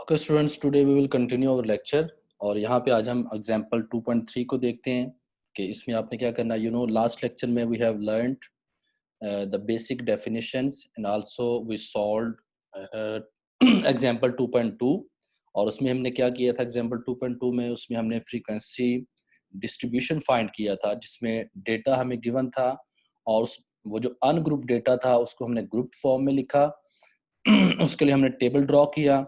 Okay students, today we will continue our lecture. और यहाँ पे आज हम एग्जांपल 2.3 को देखते हैं कि इसमें आपने क्या करना है। लास्ट लेक्चर में we have learned the basic definitions and also we solved example 2.2। और उसमें हमने क्या किया था एग्जांपल 2.2 में, उसमें हमने फ्रीक्वेंसी डिस्ट्रीब्यूशन फाइंड किया था, जिसमें डेटा हमें गिवन था और वो जो अनग्रुप डेटा था उसको हमने ग्रुप फॉर्म में लिखा। उसके लिए हमने टेबल ड्रॉ किया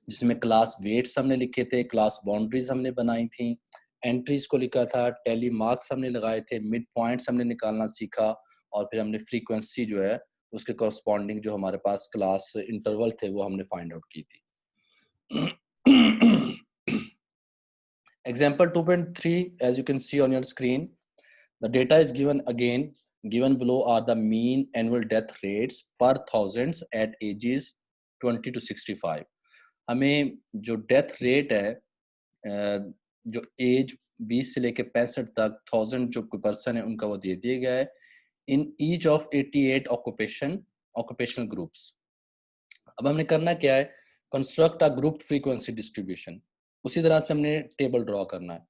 जिसमें क्लास वेट्स हमने लिखे थे, क्लास बाउंड्रीज हमने बनाई थी, एंट्रीज को लिखा था, टैली मार्क्स हमने लगाए थे, मिड पॉइंट्स हमने निकालना सीखा और फिर हमने फ्रीक्वेंसी जो है उसके कॉरस्पॉन्डिंग जो हमारे पास क्लास इंटरवल थे वो हमने फाइंड आउट की थी। Example 2.3, as you can see on your screen, the data is given again. Given below are the mean annual death rates per thousands at ages 20 to 65. हमें जो death rate है जो as 20 से लेके 65 तक 1000 जो पर्सन है उनका वो दे दिया गया है in each of 88 occupational groups. अब हमने करना क्या है, construct a group frequency distribution. उसी तरह से हमने टेबल ड्रॉ करना है।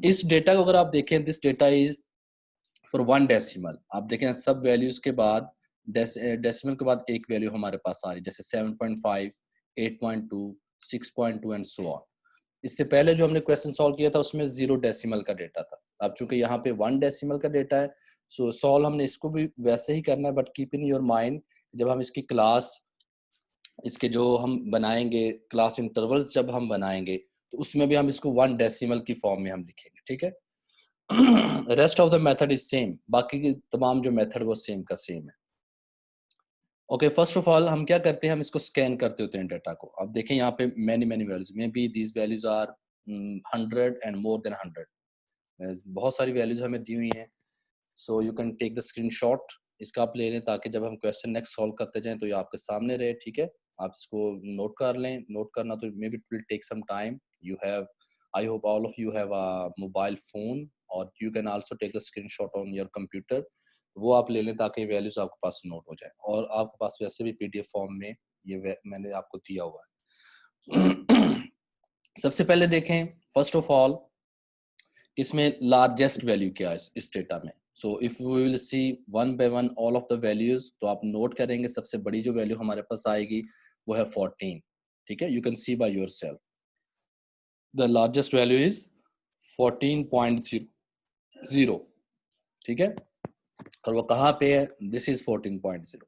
इस डेटा को अगर आप देखें, this data is for 1 decimal. आप देखें सब वैल्यूज के बाद डेसिमल के बाद एक वैल्यू हमारे पास आ रही है, जैसे 7.5, 8.2, 6.2 एंड सो ऑन। इससे पहले जो हमने क्वेश्चन सॉल्व किया था उसमें 0 डेसिमल का डेटा था। अब चूंकि यहाँ पे 1 डेसिमल का डेटा है, सो सॉल्व हमने इसको भी वैसे ही करना है, but keep in your mind जब हम इसकी क्लास इसके जो हम बनाएंगे क्लास इंटरवल्स जब हम बनाएंगे तो उसमें भी हम इसको 1 डेसिमल की फॉर्म में हम लिखेंगे, ठीक है। Rest of the method is same, बाकी की तमाम जो मेथड वो सेम का सेम है। ओके, फर्स्ट ऑफ ऑल हम क्या करते हैं, हम इसको स्कैन करते होते हैं डेटा को। अब देखें यहाँ पे मैनी वैल्यूज में be these values are 100 and more than 100। बहुत सारी वैल्यूज हमें दी हुई हैं, so you can take the screenshot. इसका आप ले लें ताकि जब हम क्वेश्चन नेक्स्ट सॉल्व करते जाएं तो ये आपके सामने रहे, ठीक है। आप इसको नोट कर लें। नोट करना तो maybe it will take some time. You have, I hope all of you have a mobile phone और you can also take a screenshot on your computer. वो आप ले लें ताकि वैल्यूज आपके पास नोट हो जाए। और आपके पास वैसे भी पीडीएफ फॉर्म में ये मैंने आपको दिया हुआ है। सबसे पहले देखें, फर्स्ट ऑफ ऑल इसमें लार्जेस्ट वैल्यू क्या है इस डेटा में। So if we will see one by one all of the values, तो आप नोट करेंगे सबसे बड़ी जो वैल्यू हमारे पास आएगी वो है 14, ठीक है। You can C by yourself the largest value is 14.0, ठीक है। और वो कहाँ पे है, दिस इज 14.0।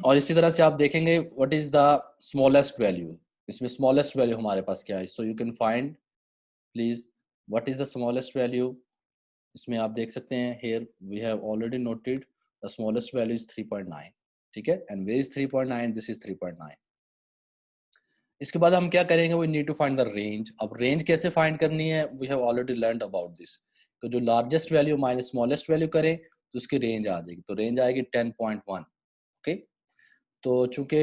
और इसी तरह से आप देखेंगे what is the smallest value. इसमें स्मॉलेस्ट वैल्यू हमारे पास क्या है, सो you can find please what is the smallest value. इसमें आप देख सकते हैं, here we have already noted the smallest value is 3.9, ठीक है। and where is 3.9, this is 3.9। इसके बाद हम क्या करेंगे, we need to find the range। अब रेंज कैसे फाइंड करनी है, we have already learned about this। तो जो largest value minus smallest value करें तो उसकी रेंज आ जाएगी, तो रेंज आएगी 10.1। ओके, तो चूंकि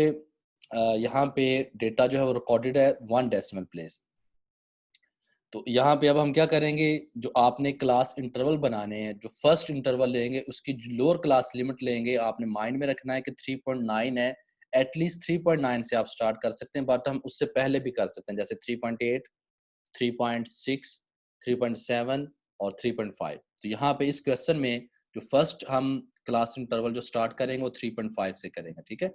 यहाँ पे डेटा जो है वो रिकॉर्डेड है 1 डेसिमल प्लेस, तो यहाँ पे अब हम क्या करेंगे, जो आपने क्लास इंटरवल बनाने हैं, जो फर्स्ट इंटरवल लेंगे उसकी लोअर क्लास लिमिट लेंगे। आपने माइंड में रखना है कि 3.9 है, एटलीस्ट 3.9 से आप स्टार्ट कर सकते हैं, बट हम उससे पहले भी कर सकते हैं, जैसे 3.8, 3.6, 3.7 और 3.5। तो यहाँ पे इस क्वेश्चन में जो फर्स्ट हम क्लास इंटरवल जो स्टार्ट करेंगे वो 3.5 से करेंगे, ठीक है।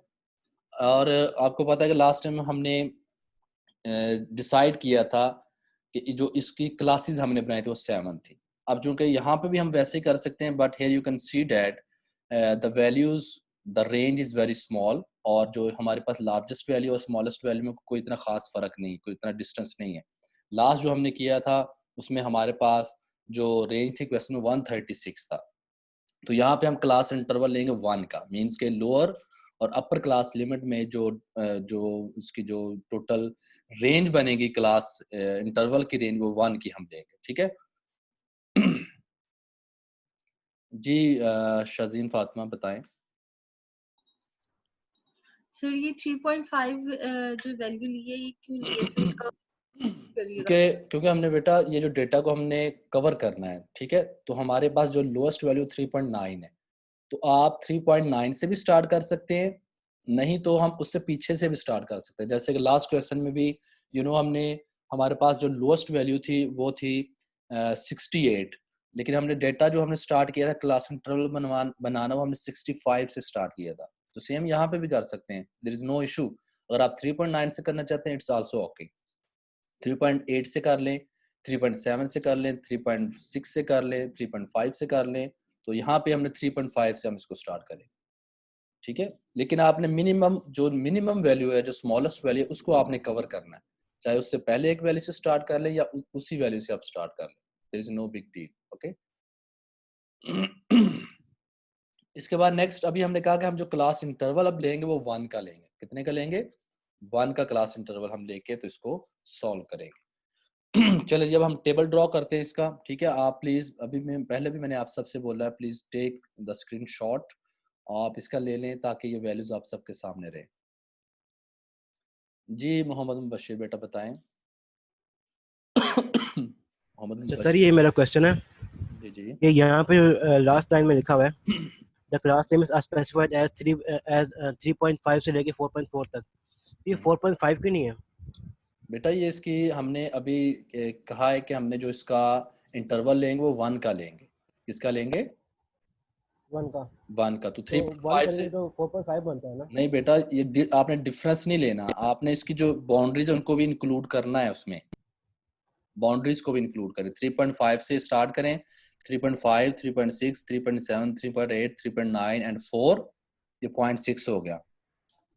और आपको पता है कि लास्ट टाइम हमने डिसाइड किया था कि जो इसकी क्लासेस हमने बनाई थी वो 7 थी। अब चूंकि यहाँ पे भी हम वैसे ही कर सकते हैं, but here you can see that the values, the range is very small. और जो हमारे पास लार्जेस्ट वैल्यू और स्मॉलेस्ट वैल्यू में कोई इतना खास फर्क नहीं, कोई इतना डिस्टेंस नहीं है। लास्ट जो हमने किया था उसमें हमारे पास जो रेंज थी क्वेश्चन में 136 था। तो यहाँ पे हम क्लास इंटरवल लेंगे 1 का, मीन्स के लोअर और अपर क्लास लिमिट में जो उसकी जो टोटल रेंज बनेगी क्लास इंटरवल की रेंज वो 1 की हम लेंगे, ठीक है। जी शाजीन फातिमा बताएं। सर ये 3.5 जो वैल्यू ली है ये क्यों ली है सर, इसका करिएगा। क्योंकि हमने बेटा ये जो डेटा को हमने कवर करना है, ठीक है। तो हमारे पास जो लोएस्ट वैल्यू 3.9 है, तो आप 3.9 से भी स्टार्ट कर सकते हैं नहीं तो हम उससे पीछे से भी स्टार्ट कर सकते हैं। जैसे कि लास्ट क्वेश्चन में भी हमने हमारे पास जो लोएस्ट वैल्यू थी वो थी 68, लेकिन हमने डेटा जो हमने स्टार्ट किया था क्लास इंटरवल बनाना वो हमने 65 से स्टार्ट किया था। तो सेम यहाँ पे भी कर सकते हैं, देयर इज नो इशू। अगर आप 3.9 से करना चाहते हैं इट्स आल्सो ओके, 3.8 से कर लें, 3.7 से कर लें, 3.6 से कर लें, 3.5 से कर लें। तो यहाँ पे हमने 3.5 से हम इसको स्टार्ट करें, ठीक है। लेकिन आपने मिनिमम वैल्यू है, जो स्मॉलेस्ट वैल्यू है, उसको आपने कवर करना है। चाहे उससे पहले एक वैल्यू से स्टार्ट कर लें या उसी वैल्यू से आप स्टार्ट कर लें, there is no big deal, okay. इसके बाद नेक्स्ट अभी हमने कहा कि हम जो क्लास इंटरवल अब लेंगे वो 1 का लेंगे। कितने का लेंगे? 1 का क्लास इंटरवल हम लेके तो इसको सॉल्व करेंगे। चलिए जब हम टेबल ड्रॉ करते हैं इसका, ठीक है, आप प्लीज अभी मैं पहले भी मैंने आप सबसे बोला है, प्लीज टेक द स्क्रीनशॉट, आप इसका ले लें ताकि ये वैल्यूज आप सबके सामने रहे। जी मोहम्मद मुबशिर बेटा बताएं। मोहम्मद अच्छा सर, मुबशिर। ये मेरा क्वेश्चन है। जी जी। ये यहाँ पे लास्ट लाइन में लिखा हुआ है the class names are specified as 3.5 से लेके 4.4 तक। ये 4.5 क्यों नहीं है? बेटा ये इसकी हमने अभी कहा है कि हमने जो इसका इंटरवल लेंगे वो 1 का लेंगे। किसका लेंगे? 1 का। 1 का। तो तो 1 3.5 करेंगे से तो 4.5 बनता है ना? नहीं बेटा, ये आपने डिफरेंस नहीं लेना, आपने इसकी जो बाउंड्रीज है उनको भी इंक्लूड करना है, उसमें बाउंड्रीज को भी इंक्लूड करें। 3.5 से स्टार्ट करें, 3.5, 3.6, 3.7, 3.8, 3.9 एंड 4, ये 0.6 हो गया।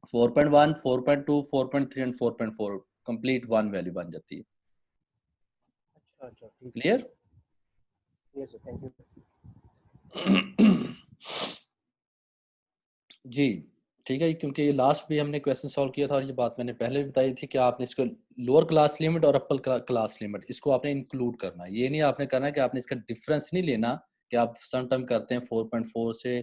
4.1, 4.2, 4.3 एंड 4.4 कंप्लीट 1 वैल्यू बन जाती है। अच्छा अच्छा ठीक है। Clear? Yes sir, thank you. जी ठीक है, क्योंकि ये लास्ट भी हमने क्वेश्चन सॉल्व किया था और ये बात मैंने पहले भी बताई थी कि आपने इसको लोअर क्लास लिमिट और अपर क्लास लिमिट इसको आपने इंक्लूड करना है। ये नहीं आपने करना कि आपने इसका डिफरेंस नहीं लेना कि आप सम टाइम करते हैं 4.4 से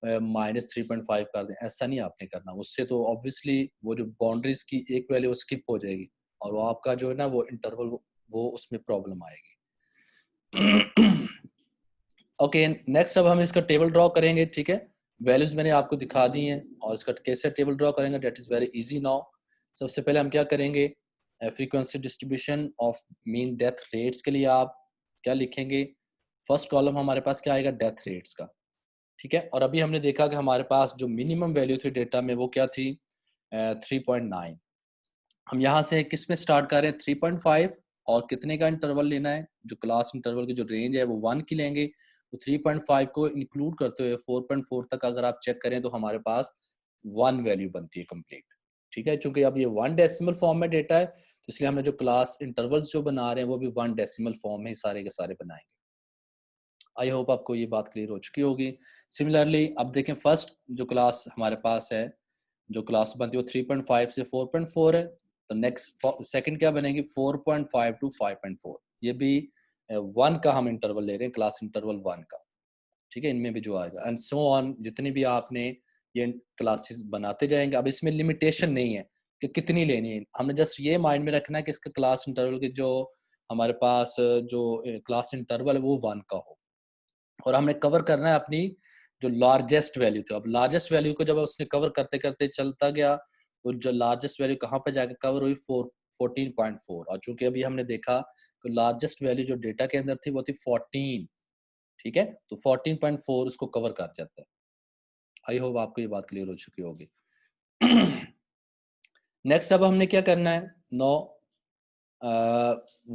-3.5 कर दें, ऐसा नहीं आपने करना। उससे तो ऑब्वियसली वो जो बाउंड्रीज की एक वैल्यू स्किप हो जाएगी और वो आपका जो है ना वो इंटरवल वो उसमें प्रॉब्लम आएगी। ओके नेक्स्ट अब हम इसका टेबल ड्रॉ करेंगे, ठीक है। वैल्यूज मैंने आपको दिखा दी हैं और इसका कैसे टेबल ड्रॉ करेंगे that is very easy now. सबसे पहले हम क्या करेंगे, frequency distribution of mean death rates के लिए आप क्या लिखेंगे? फर्स्ट कॉलम हमारे पास क्या आएगा? डेथ रेट्स का, ठीक है। और अभी हमने देखा कि हमारे पास जो मिनिमम वैल्यू थी डेटा में वो क्या थी? 3.9। हम यहाँ से किस में स्टार्ट कर रहे हैं? 3.5 और कितने का इंटरवल लेना है? जो क्लास इंटरवल की जो रेंज है वो 1 की लेंगे। तो 3.5 को इंक्लूड करते हुए 4.4 तक अगर आप चेक करें तो हमारे पास 1 वैल्यू बनती है कंप्लीट, ठीक है। चूंकि अब ये 1 डेसिमल फॉर्म में डेटा है तो इसलिए हमने जो क्लास इंटरवल्स जो बना रहे हैं वो भी 1 डेसिमल फॉर्म में सारे के सारे बनाएंगे। आई होप आपको ये बात क्लियर हो चुकी होगी। सिमिलरली अब देखें फर्स्ट जो क्लास हमारे पास है, जो क्लास बनती है वो 3.5 से 4.4 है। तो नेक्स्ट सेकंड क्या बनेगी? 4.5 टू 5.4। ये भी 1 का हम इंटरवल ले रहे हैं, क्लास इंटरवल 1 का, ठीक है। इनमें भी जो आएगा एंड सो ऑन, जितनी भी आपने ये क्लासेस बनाते जाएंगे। अब इसमें लिमिटेशन नहीं है कि कितनी लेनी है, हमने जस्ट ये माइंड में रखना है कि इसका क्लास इंटरवल के जो हमारे पास जो क्लास इंटरवल है वो 1 का हो और हमने कवर करना है अपनी जो लार्जेस्ट वैल्यू थी। अब लार्जेस्ट वैल्यू को जब उसने कवर करते करते चलता गया तो जो लार्जेस्ट वैल्यू कहाँ पे जाकर कवर हुई? 14.4। और चूंकि अभी हमने देखा तो लार्जेस्ट वैल्यू जो डेटा के अंदर थी वो थी 14, ठीक है। तो 14.4 उसको कवर कर जाता है। आई होप आपको ये बात क्लियर हो चुकी होगी। नेक्स्ट अब हमने क्या करना है? No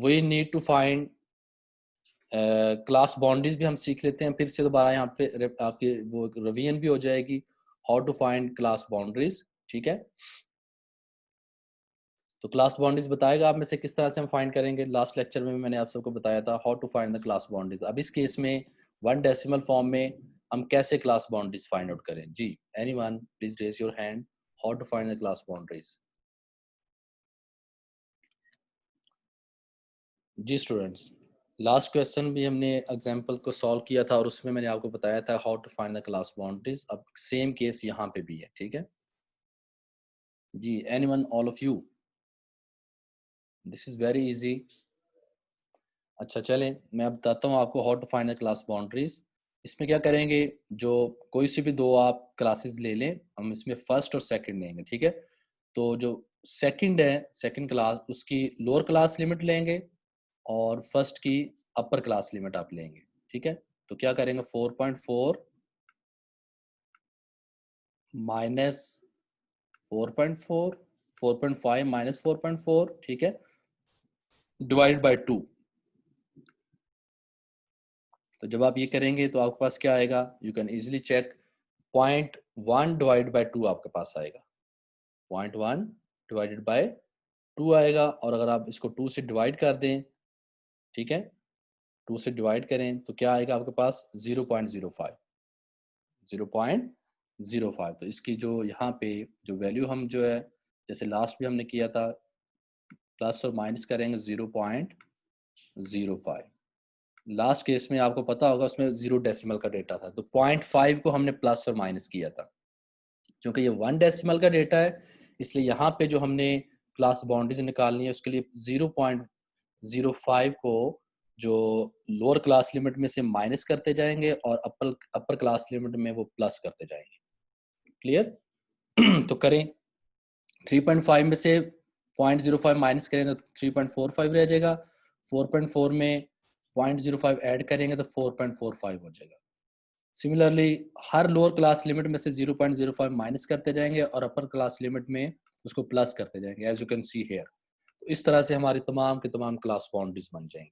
we need to find class boundaries भी हम सीख लेते हैं फिर से दोबारा यहाँ पे आपकी वो रिवीजन भी हो जाएगी, how to find class boundaries, ठीक है। तो क्लास बाउंड्रीज बताएगा आप में से किस तरह से हम फाइंड करेंगे। लास्ट लेक्चर में मैंने आप सबको बताया था how to find the class boundaries. अब इस केस में 1 डेसिमल फॉर्म में हम कैसे क्लास बाउंड्रीज फाइंड आउट करें? जी anyone please raise your hand, how to find the class boundaries. जी स्टूडेंट्स, लास्ट क्वेश्चन भी हमने एग्जांपल को सॉल्व किया था और उसमें मैंने आपको बताया था how to find the class boundaries. अब सेम केस यहाँ पे भी है, ठीक है जी। Anyone, all of you, this is very easy. अच्छा चलें मैं अब बताता हूँ आपको how to find the class boundaries. इसमें क्या करेंगे, जो कोई सी भी दो आप क्लासेस ले लें, हम इसमें फर्स्ट और सेकंड लेंगे, ठीक है। तो जो सेकंड है, सेकंड क्लास, उसकी लोअर क्लास लिमिट लेंगे और फर्स्ट की अपर क्लास लिमिट आप लेंगे, ठीक है। तो क्या करेंगे, 4.4 माइनस 4.4, 4.5 माइनस 4.4, ठीक है, डिवाइड बाय 2। तो जब आप ये करेंगे तो आपके पास क्या आएगा, you can easily check, 0.1 divide by 2 आपके पास आएगा, 0.1 डिवाइडेड बाय 2 आएगा। और अगर आप इसको 2 से डिवाइड कर दें, ठीक है, 2 से डिवाइड करें तो क्या आएगा आपके पास, 0.05, 0.05। तो इसकी जो यहाँ पे जो वैल्यू हम जो है, जैसे लास्ट भी हमने किया था, प्लस और माइनस करेंगे 0.05। लास्ट केस में आपको पता होगा उसमें 0 डेसिमल का डेटा था, तो 0.5 को हमने प्लस और माइनस किया था। क्योंकि ये 1 डेसिमल का डेटा है, इसलिए यहाँ पे जो हमने क्लास बाउंड्रीज निकालनी है उसके लिए 0.05 को जो लोअर क्लास लिमिट में से माइनस करते जाएंगे और अपर क्लास लिमिट में वो प्लस करते जाएंगे। क्लियर? तो करें, 3.5 में से 0.05 माइनस करेंगे तो 3.45 रह जाएगा, 4.4 में 0.05 ऐड करेंगे तो 4.45 हो जाएगा। सिमिलरली हर लोअर क्लास लिमिट में से 0.05 माइनस करते जाएंगे और अपर क्लास लिमिट में उसको प्लस करते जाएंगे, as you can see here. तो इस तरह से हमारी तमाम के तमाम क्लास बाउंड्रीज बन जाएंगी।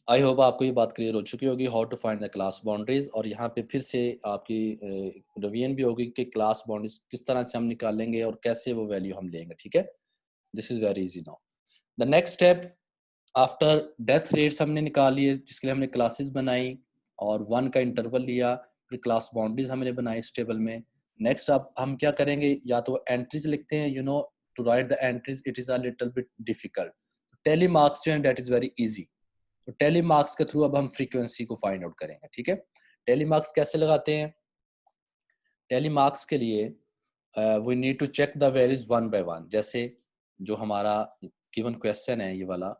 आई होप आपको ये बात क्लियर हो चुकी होगी, how to find the class boundaries. और यहाँ पे फिर से आपकी रिवीजन भी होगी कि क्लास बाउंड्रीज किस तरह से हम निकालेंगे और कैसे वो वैल्यू हम लेंगे, ठीक है। This is very easy. Now the next step, after death rates हमने निकाल लिए, जिसके लिए हमने क्लासेस बनाई और 1 का इंटरवल लिया, फिर क्लास बाउंड्रीज हमने बनाई इस टेबल में। नेक्स्ट अब हम क्या करेंगे, या तो एंट्रीज लिखते हैं, you know to write the entries it is a little bit difficult. Tally marks जो है दैट इज वेरी इजी। तो टेली मार्क्स के थ्रू अब हम फ्रीक्वेंसी को फाइंड आउट करेंगे, ठीक है। टेली मार्क्स कैसे लगाते हैं, टेली मार्क्स के लिए we need to check the values 1 by 1। जैसे जो हमारा गिवन क्वेश्चन है ये वाला,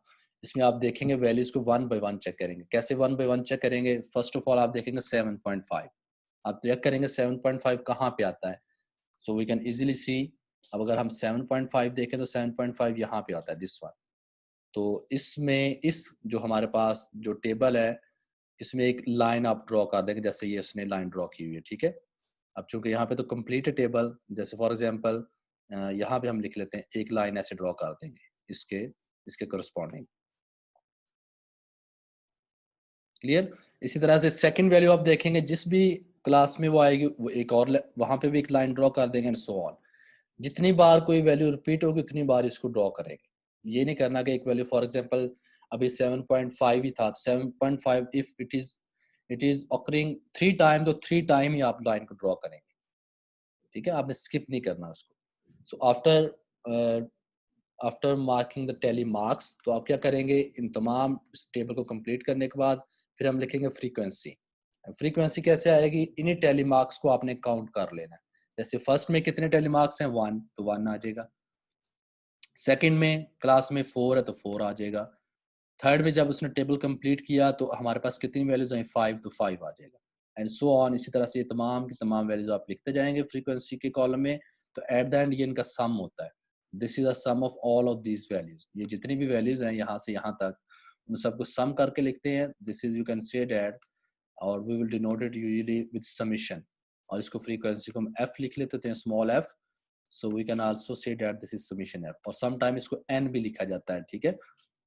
इसमें आप देखेंगे वैल्यूज को 1 बाय 1 चेक करेंगे। कैसे 1 बाय 1 चेक करेंगे, फर्स्ट ऑफ ऑल आप देखेंगे 7.5, आप चेक करेंगे 7.5 कहाँ पे आता है। So we can easily see, अब अगर हम 7.5 देखें तो 7.5 यहाँ पे आता है, दिस वन। तो इसमें इस जो हमारे पास जो टेबल है, इसमें एक लाइन आप ड्रॉ कर देंगे, जैसे ये इसने लाइन ड्रॉ की हुई है, ठीक है। अब चूंकि यहाँ पे तो कंप्लीट है टेबल, जैसे फॉर एग्जांपल यहाँ पे हम लिख लेते हैं, एक लाइन ऐसे ड्रॉ कर देंगे इसके इसके करस्पॉन्डिंग। क्लियर? इसी तरह से सेकंड वैल्यू आप देखेंगे, जिस भी क्लास में वो आएगी वो एक और वहां पे भी एक लाइन ड्रॉ कर देंगे एंड सो ऑन। जितनी बार कोई वैल्यू रिपीट होगी उतनी बार इसको ड्रॉ करेंगे। ये नहीं करना कि एक वैल्यू फॉर एग्जांपल अभी 7.5 ही था, 7.5 if it is occurring 3 time, तो 3 टाइम ही आप लाइन को ड्रॉ करेंगे, ठीक है, आपने स्किप नहीं करना उसको। So after marking the tally marks, तो आप क्या करेंगे, इन तमाम इस टेबल को कंप्लीट करने के बाद फिर हम लिखेंगे फ्रीक्वेंसी। फ्रीक्वेंसी कैसे आएगी, इन्हीं टेली मार्क्स को आपने काउंट कर लेना है। जैसे फर्स्ट में कितने टेली मार्क्स हैं, 1, तो 1 आ जाएगा। सेकंड में क्लास में 4 है तो 4 आ जाएगा। थर्ड में जब उसने टेबल कंप्लीट किया तो हमारे पास कितनी वैल्यूज आई, 5, तो 5 आ जाएगा, एंड सो ऑन। इसी तरह से ये तमाम की तमाम वैल्यूज आप लिखते जाएंगे फ्रीक्वेंसी के कॉलम में। तो एट द एंड ये इनका सम होता है, this is the sum of all of these values. ये जितनी भी वैल्यूज हैं यहाँ से यहाँ तक, उन सबको सम करके लिखते हैं। This is, you can say that, और we will denote it usually with summation. और इसको फ्रीक्वेंसी को हम f लिख लेते हैं, small f। So we can also say that this is summation f, और सम टाइम इसको n भी लिखा जाता है, ठीक है।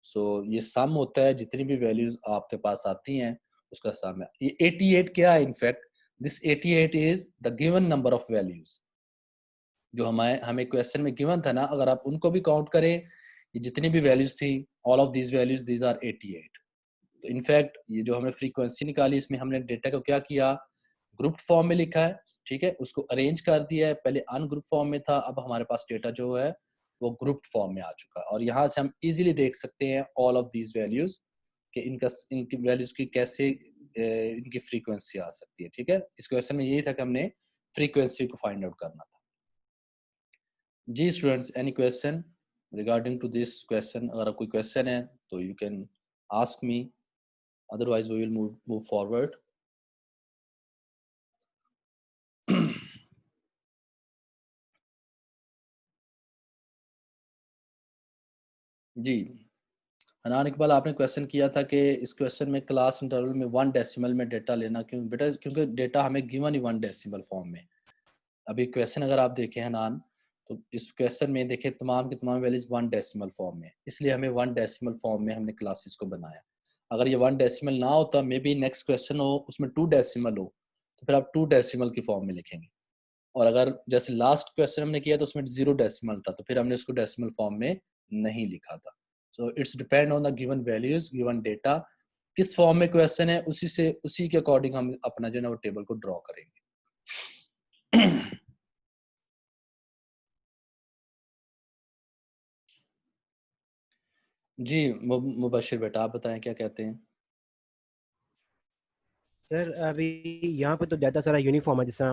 सो ये सम होता है, जितनी भी वैल्यूज आपके पास आती हैं उसका सम है। ये 88 क्या है, in fact this 88 is the given number of values जो हमें क्वेश्चन में गिवन था ना। अगर आप उनको भी काउंट करें, ये जितनी भी वैल्यूज थी, all of these values, these are 88। तो इनफैक्ट ये जो हमने फ्रीक्वेंसी निकाली, इसमें हमने डेटा को क्या किया, ग्रुप फॉर्म में लिखा है, ठीक है, उसको अरेंज कर दिया है। पहले अनग्रुप फॉर्म में था, अब हमारे पास डेटा जो है वो ग्रुप फॉर्म में आ चुका है। और यहाँ से हम इजीली देख सकते हैं ऑल ऑफ दीज वैल्यूज कि इनकी वैल्यूज की कैसे इनकी फ्रीक्वेंसी आ सकती है, ठीक है। इस क्वेश्चन में यही था कि हमने फ्रीक्वेंसी को फाइंड आउट करना था। जी students, any question regarding to this question? अगर कोई क्वेश्चन है तो you can ask me, otherwise we will move forward. जी हनान इकबाल, आपने क्वेश्चन किया था कि इस क्वेश्चन में क्लास इंटरवल में 1 डेसिमल में डेटा लेना क्यों बेटा, क्योंकि डेटा हमें गिवन ही 1 डेसिमल फॉर्म में। अभी क्वेश्चन अगर आप देखें हनान, तो इस क्वेश्चन में देखें तमाम की तमाम वैल्यूज 1 डेसिमल फॉर्म में, इसलिए हमें 1 डेसिमल फॉर्म में हमने क्लासेस को बनाया। अगर ये 1 डेसिमल ना होता, मे बी नेक्स्ट क्वेश्चन हो उसमें 2 डेसिमल हो, तो फिर आप 2 डेसिमल की फॉर्म में लिखेंगे। और अगर जैसे लास्ट क्वेश्चन हमने किया तो उसमें 0 डेसिमल था, तो फिर हमने उसको डेसिमल फॉर्म में नहीं लिखा था। So it's depend on the given values, given data, किस फॉर्म में क्वेश्चन है उसी के अकॉर्डिंग हम अपना जो है वो टेबल को ड्रॉ करेंगे। जी मुबशिर बेटा, आप बताएं क्या कहते हैं। सर अभी यहाँ पे तो डाटा सारा यूनिफॉर्म है, जैसा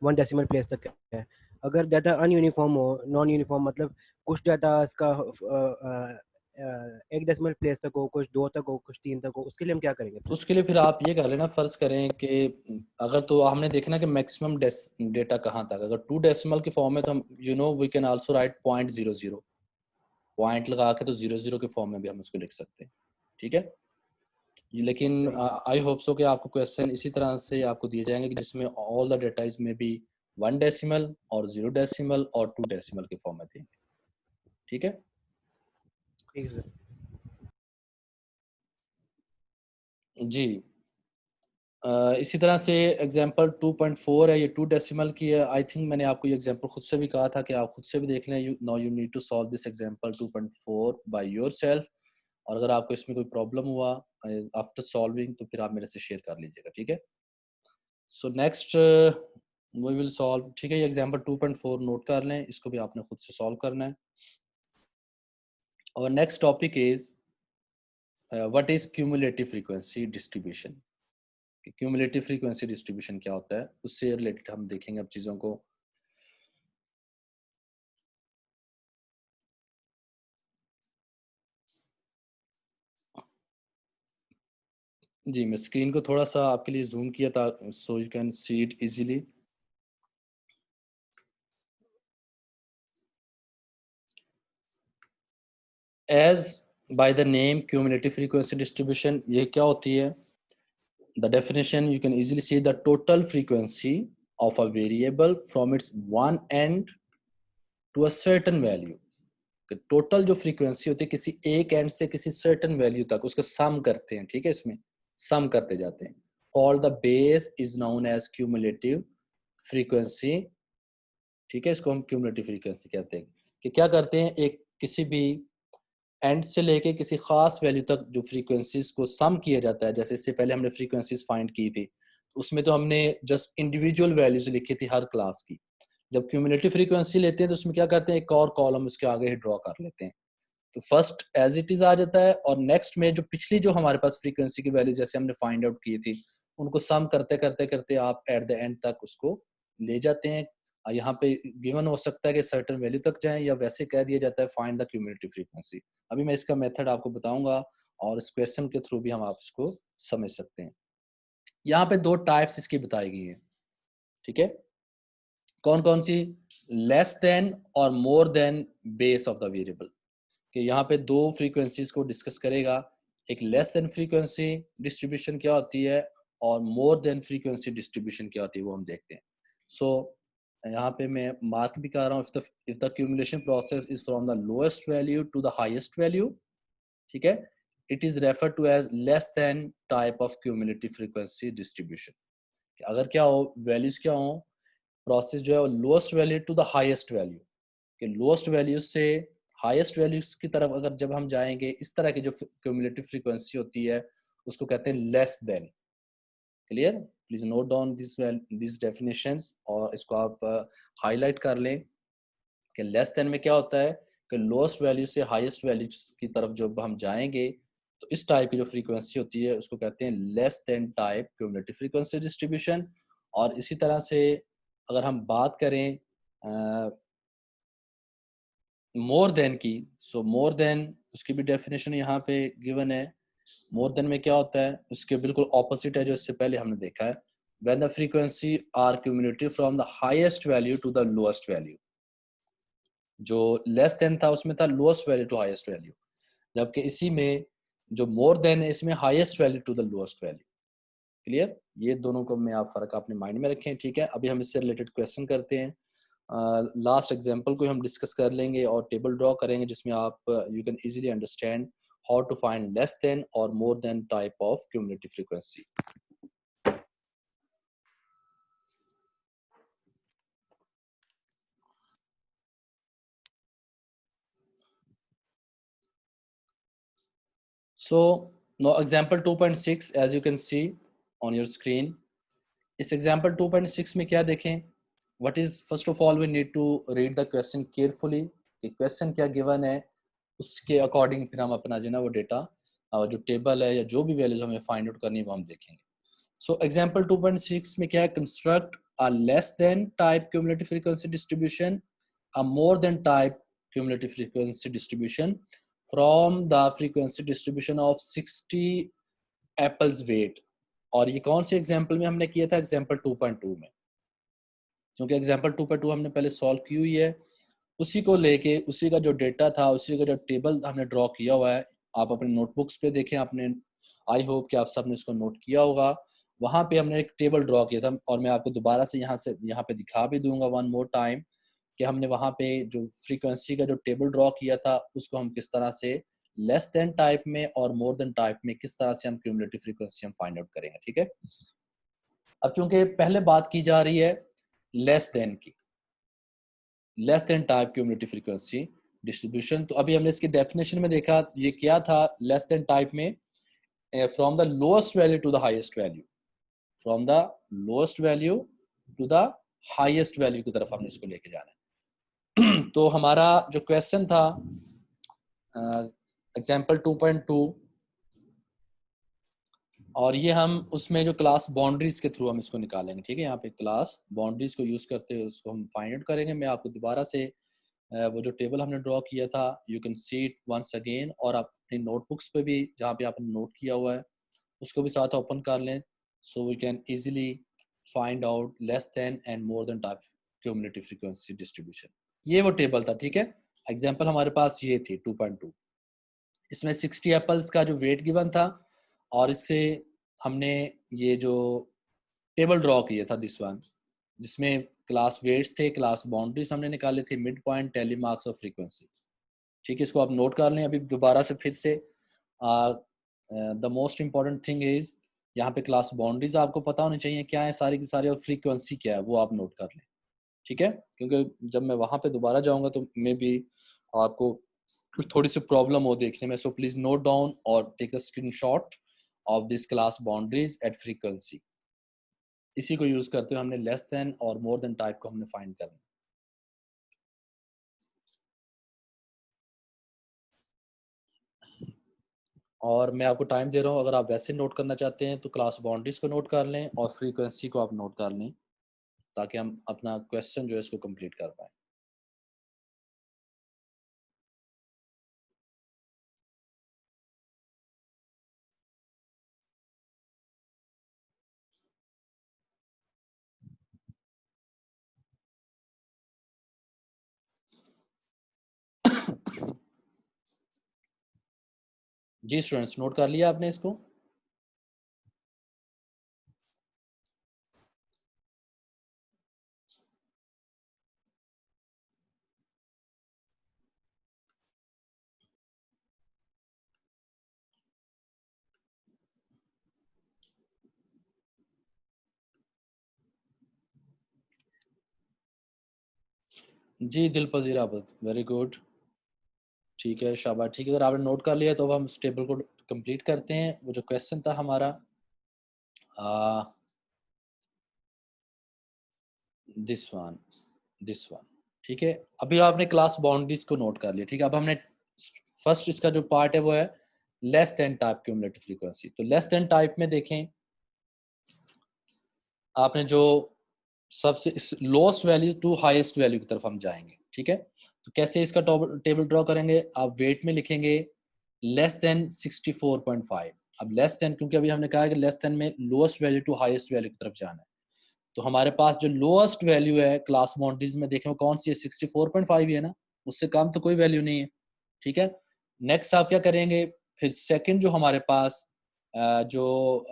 1 डेसिमल प्लेस तक है। अगर डाटा अनयूनिफॉर्म हो, नॉन यूनिफॉर्म मतलब कुछ डाटा इसका 1 डेसिमल प्लेस तक हो, कुछ 2 तक हो, कुछ 3 तक हो, उसके लिए हम क्या करेंगे फिर? उसके लिए फिर आप ये कर लेना, फर्ज करें कि अगर तो हमने देखना कि मैक्सिमम डेटा कहाँ तक, अगर 2 डेसिमल के फॉर्म में तो हम we can also write 0.00, point लगा के तो 00 के फॉर्म में भी हम उसको लिख सकते हैं, ठीक है। लेकिन सही। आई होप सो कि आपको क्वेश्चन इसी तरह से आपको दिए जाएंगे कि जिसमें ऑल द डेटा इज में बी 1 डेसिमल और 0 डेसिमल और 2 डेसिमल के फॉर्म में देंगे, ठीक है। ठीक है सर। जी इसी तरह से एग्जांपल 2.4 है, ये 2 डेसिमल की है। आई थिंक मैंने आपको ये एग्जांपल खुद से भी कहा था कि आप खुद से भी देख लें। Now you need to solve this example 2.4 by yourself, और अगर आपको इसमें कोई प्रॉब्लम हुआ आफ्टर सॉल्विंग तो फिर आप मेरे से शेयर कर लीजिएगा, ठीक है। So next we will solve, ठीक है। ये एग्जांपल 2.4 नोट कर लें, इसको भी आपने खुद से सॉल्व करना है। और next topic is what is cumulative frequency distribution. Cumulative frequency distribution क्या होता है, उससे रिलेटेड हम देखेंगे अब चीज़ों को। जी मैं स्क्रीन को थोड़ा सा आपके लिए जूम किया था so you can see it easily. As by the name cumulative frequency distribution, ये क्या होती है। The definition you can easily see the total frequency of a variable from its one end to a certain value. Total जो frequency होती है किसी एक and से किसी सर्टेन वैल्यू तक, उसको सम करते हैं, ठीक है। इसमें सम करते जाते हैं। All the base is known as cumulative frequency, ठीक है। इसको हम क्यूमुलेटिव फ्रीक्वेंसी कहते हैं कि क्या करते हैं, एक किसी भी एंड से लेके किसी खास वैल्यू तक जो फ्रीक्वेंसीज को सम किया जाता है। जैसे इससे पहले हमने फ्रीक्वेंसीज फाइंड की थी, उसमें तो हमने जस्ट इंडिविजुअल वैल्यूज लिखी थी हर क्लास की। जब क्यूमुलेटिव फ्रीक्वेंसी लेते हैं तो उसमें क्या करते हैं, एक और कॉलम उसके आगे ही ड्रॉ कर लेते हैं। तो फर्स्ट एज इट इज आ जाता है, और नेक्स्ट में जो पिछली जो हमारे पास फ्रीक्वेंसी की वैल्यू जैसे हमने फाइंड आउट की थी, उनको सम करते करते करते आप एट द एंड तक उसको ले जाते हैं। यहाँ पे गिवन हो सकता है कि सर्टेन वैल्यू तक जाएं, या वैसे कह दिया जाता है फाइंड द क्यूमुलेटिव फ्रीक्वेंसी। अभी मैं इसका मेथड आपको बताऊंगा, और इस क्वेश्चन के थ्रू भी हम आप इसको समझ सकते हैं। यहाँ पे 2 टाइप्स इसकी बताई गई है, ठीक है। कौन कौन सी, लेस देन और more then base of the variable, कि यहाँ पे 2 फ्रीक्वेंसीज को डिस्कस करेगा। एक लेस देन फ्रीक्वेंसी डिस्ट्रीब्यूशन क्या होती है, और मोर देन फ्रीक्वेंसी डिस्ट्रीब्यूशन क्या होती है, वो हम देखते हैं। सो यहाँ पे मैं मार्क भी कर रहा हूँ, if the cumulation process is from the lowest value to the highest value, ठीक है, it is refer to as less than type of cumulative frequency distribution. अगर क्या हो, वैल्यूज क्या हो, प्रोसेस जो है वो lowest value to the highest value, कि लोएस्ट वैल्यूज से हाईएस्ट वैल्यूज की तरफ अगर जब हम जाएंगे, इस तरह की जो क्यूमुलेटिव फ्रीक्वेंसी होती है उसको कहते हैं less than. Clear, please note down this definitions, और इसको आप हाईलाइट कर लें कि लेस देन में क्या होता है कि लोएस्ट वैल्यू से हाईएस्ट वैल्यू की तरफ जब हम जाएंगे तो इस टाइप की जो फ्रीक्वेंसी होती है उसको कहते हैं less than type cumulative frequency distribution. और इसी तरह से अगर हम बात करें मोर देन की, सो मोर देन उसकी भी डेफिनेशन यहाँ पे गिवन है मोर देन में क्या होता है, उसके बिल्कुल ऑपोजिट है जो इससे पहले हमने देखा है, when the frequency are cumulative from the highest value to the lowest value. जो लेस देन था उसमें था lowest value to highest value, जबकि इसी में जो मोर देन है इसमें highest value to the lowest value. Clear? ये दोनों को मैं आप फर्क अपने माइंड में रखें, ठीक है। अभी हम इससे रिलेटेड क्वेश्चन करते हैं। लास्ट एग्जांपल को हम डिस्कस कर लेंगे और टेबल ड्रॉ करेंगे जिसमें आप you can easily understand how to find less than और more than type of cumulative frequency. So now example 2.6 as you can see on your screen. इस example 2.6 में क्या देखें, what is first of all we need to read the question carefully कि question क्या given है, उसके according फिर हम अपना जो है ना वो डेटा जो टेबल है या जो भी वैल्यूज हमें फाइंड आउट करनी है वो हम देखेंगे। सो एग्जांपल 2.6 में क्या है, construct a less than type cumulative frequency distribution, a more than type cumulative frequency distribution from the frequency distribution of 60 apples weight. और ये कौन से एग्जाम्पल में हमने किया था, एग्जाम्पल 2.2 में, क्योंकि एग्जाम्पल 2.2 हमने पहले सॉल्व की हुई है। उसी को लेके उसी का जो डेटा था, उसी का जो टेबल हमने ड्रॉ किया हुआ है, आप अपने नोटबुक्स पे देखें, आपने आई होप कि आप सबने इसको नोट किया होगा। वहाँ पे हमने एक टेबल ड्रॉ किया था और मैं आपको दोबारा से यहाँ पे दिखा भी दूंगा वन मोर टाइम कि हमने वहाँ पे जो फ्रीक्वेंसी का जो टेबल ड्रॉ किया था उसको हम किस तरह से लेस देन टाइप में और मोर देन टाइप में किस तरह से हम क्यूमुलेटिव फ्रीक्वेंसी हम फाइंड आउट करेंगे, ठीक है। अब चूंकि पहले बात की जा रही है लेस देन की, less than type cumulative frequency distribution, तो अभी हमने इसकी डेफिनेशन में देखा ये क्या था, लेस देन टाइप में from the lowest value to the highest value, from the lowest value to the highest value की तरफ हमने इसको लेके जाना है। तो हमारा जो क्वेश्चन था एग्जांपल 2.2, और ये हम उसमें जो क्लास बाउंड्रीज के थ्रू हम इसको निकालेंगे, ठीक है। यहाँ पे क्लास बाउंड्रीज को यूज करते हुए उसको हम फाइंड आउट करेंगे। मैं आपको दोबारा से वो जो टेबल हमने ड्रॉ किया था you can see it once again, और आप अपनी नोटबुक्स पे भी जहाँ पे आपने नोट किया हुआ है उसको भी साथ ओपन कर लें, so we can easily find out less than and more than type cumulative frequency distribution. ये वो टेबल था, ठीक है। एग्जांपल हमारे पास ये थी 2.2, इसमें 60 एप्पल्स का जो वेट गिवन था और इससे हमने ये जो टेबल ड्रॉ किया था दिस वन, जिसमें क्लास वेट्स थे, क्लास बाउंड्रीज हमने निकाले थे, मिड पॉइंट, टेली मार्क्स और फ्रीक्वेंसी, ठीक है। इसको आप नोट कर लें अभी दोबारा से फिर से। The most important thing is यहाँ पे क्लास बाउंड्रीज आपको पता होनी चाहिए क्या है सारी की सारी, और फ्रीक्वेंसी क्या है वो आप नोट कर लें, ठीक है। क्योंकि जब मैं वहां पे दोबारा जाऊंगा तो मे बी आपको कुछ थोड़ी सी प्रॉब्लम हो देखने में, सो प्लीज नोट डाउन और take a screenshot of this class boundaries at frequency. इसी को यूज करते हुए हमने लेस देन और मोर देन टाइप को हमने फाइंड करना। और मैं आपको टाइम दे रहा हूँ, अगर आप वैसे नोट करना चाहते हैं तो क्लास बाउंड्रीज को नोट कर लें और फ्रीक्वेंसी को आप नोट कर लें ताकि हम अपना क्वेश्चन जो है इसको कंप्लीट कर पाए। जी स्टूडेंट्स, नोट कर लिया आपने इसको? जी दिल पजीर आबद, वेरी गुड, ठीक है शाबाश, ठीक है। अगर आपने नोट कर लिया तो अब हम इस टेबल को कंप्लीट करते हैं। वो जो क्वेश्चन था हमारा दिस वन, ठीक है। अभी आपने क्लास बाउंड्रीज को नोट कर लिया, ठीक है। अब हमने फर्स्ट इसका जो पार्ट है वो है less than type cumulative frequency. तो लेस देन टाइप में देखें आपने जो सबसे lowest value to highest value की तरफ हम जाएंगे, ठीक है। तो कैसे इसका टेबल ड्रॉ करेंगे, आप वेट में लिखेंगे लेस देन 64.5। अब लेस देन, क्योंकि अभी हमने कहा है कि लेस देन में lowest value to highest value की तरफ जाना है, तो हमारे पास जो लोएस्ट वैल्यू है क्लास बाउंड्रीज में देखें वो कौन सी है, 64.5 ही है ना, उससे कम तो कोई वैल्यू नहीं है। ठीक है, नेक्स्ट आप क्या करेंगे, फिर सेकंड जो हमारे पास जो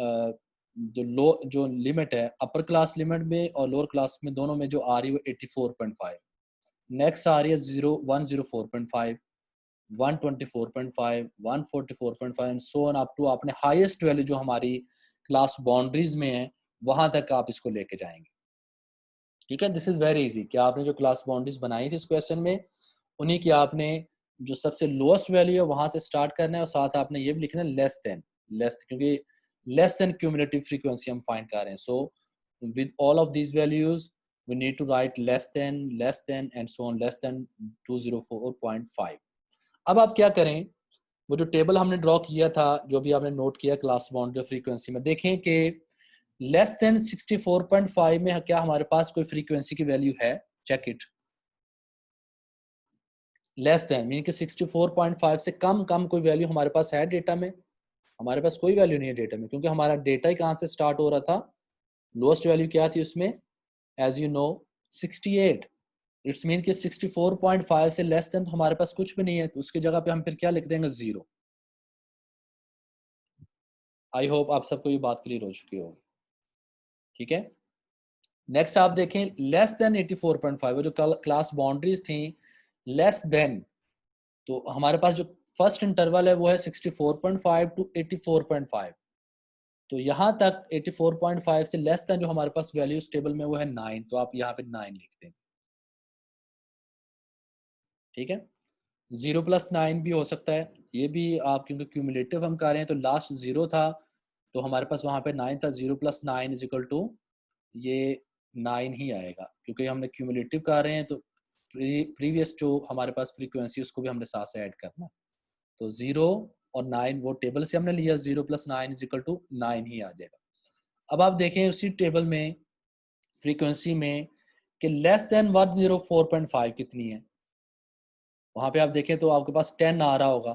लिमिट है अपर क्लास लिमिट में और लोअर क्लास में दोनों में जो आ रही है वो 84.5, नेक्स्ट आ रही है 104.5, 124.5, 144.5 and so on up to आपने हाईएस्ट वैल्यू जो हमारी क्लास बाउंड्रीज में है वहां तक आप इसको लेके जाएंगे। ठीक है, दिस इज वेरी इजी कि आपने जो क्लास बाउंड्रीज बनाई थी इस क्वेश्चन में उन्हीं की आपने जो सबसे लोएस्ट वैल्यू है वहां से स्टार्ट करना है और साथ आपने ये भी लिखना है लेस देन, क्योंकि लेस देन क्यूमुलेटिव फ्रीक्वेंसी हम फाइंड कर रहे हैं। So with all of these values we need to write less than and so on, less than 204.5। अब आप क्या करें, वो जो टेबल हमने ड्रॉ किया था, जो भी आपने नोट किया क्लास बाउंड्री फ्रीक्वेंसी में, देखें कि लेस देन 64.5 में क्या हमारे पास कोई फ्रीक्वेंसी की वैल्यू है, check it. Less than mean कि 64.5 से कम कोई वैल्यू हमारे पास है डेटा में, हमारे पास कोई वैल्यू नहीं है डेटा में, क्योंकि हमारा डेटा ही कहाँ से स्टार्ट हो रहा था, लोएस्ट वैल्यू क्या थी उसमें, as you know 68। It's mean कि 64.5 से लेस देन तो हमारे पास कुछ भी नहीं है, तो उसकी जगह पे हम फिर क्या लिख देंगे, 0। आई होप आप सबको ये बात क्लियर हो चुकी होगी। ठीक है, नेक्स्ट आप देखें लेस देन 84.5, वो जो क्लास बाउंड्रीज थी लेस देन, तो हमारे पास जो फर्स्ट इंटरवल है वो है 64.5 टू 84.5, तो यहाँ तक 84.5 से लेस देन जो हमारे पास वैल्यू टेबल में वो है 9, तो आप यहाँ पे 9 लिख दें। ठीक है, 0 + 9 भी हो सकता है, ये भी आप क्योंकि क्यूमुलेटिव हम कर रहे हैं तो लास्ट 0 था तो हमारे पास वहाँ पे 9 था, 0 + 9 = ये 9 ही आएगा, क्योंकि हमने क्यूमुलेटिव कर रहे हैं तो प्रीवियस जो हमारे पास फ्रीक्वेंसी उसको भी हमने साथ से ऐड करना, तो 0 और 9 वो टेबल से हमने लिया, 0 + 9 = 9 ही आ जाएगा। अब आप देखें उसी टेबल में फ्रीक्वेंसी में कि लेस देन 104.5 कितनी है, वहां पे आप देखें तो आपके पास 10 आ रहा होगा,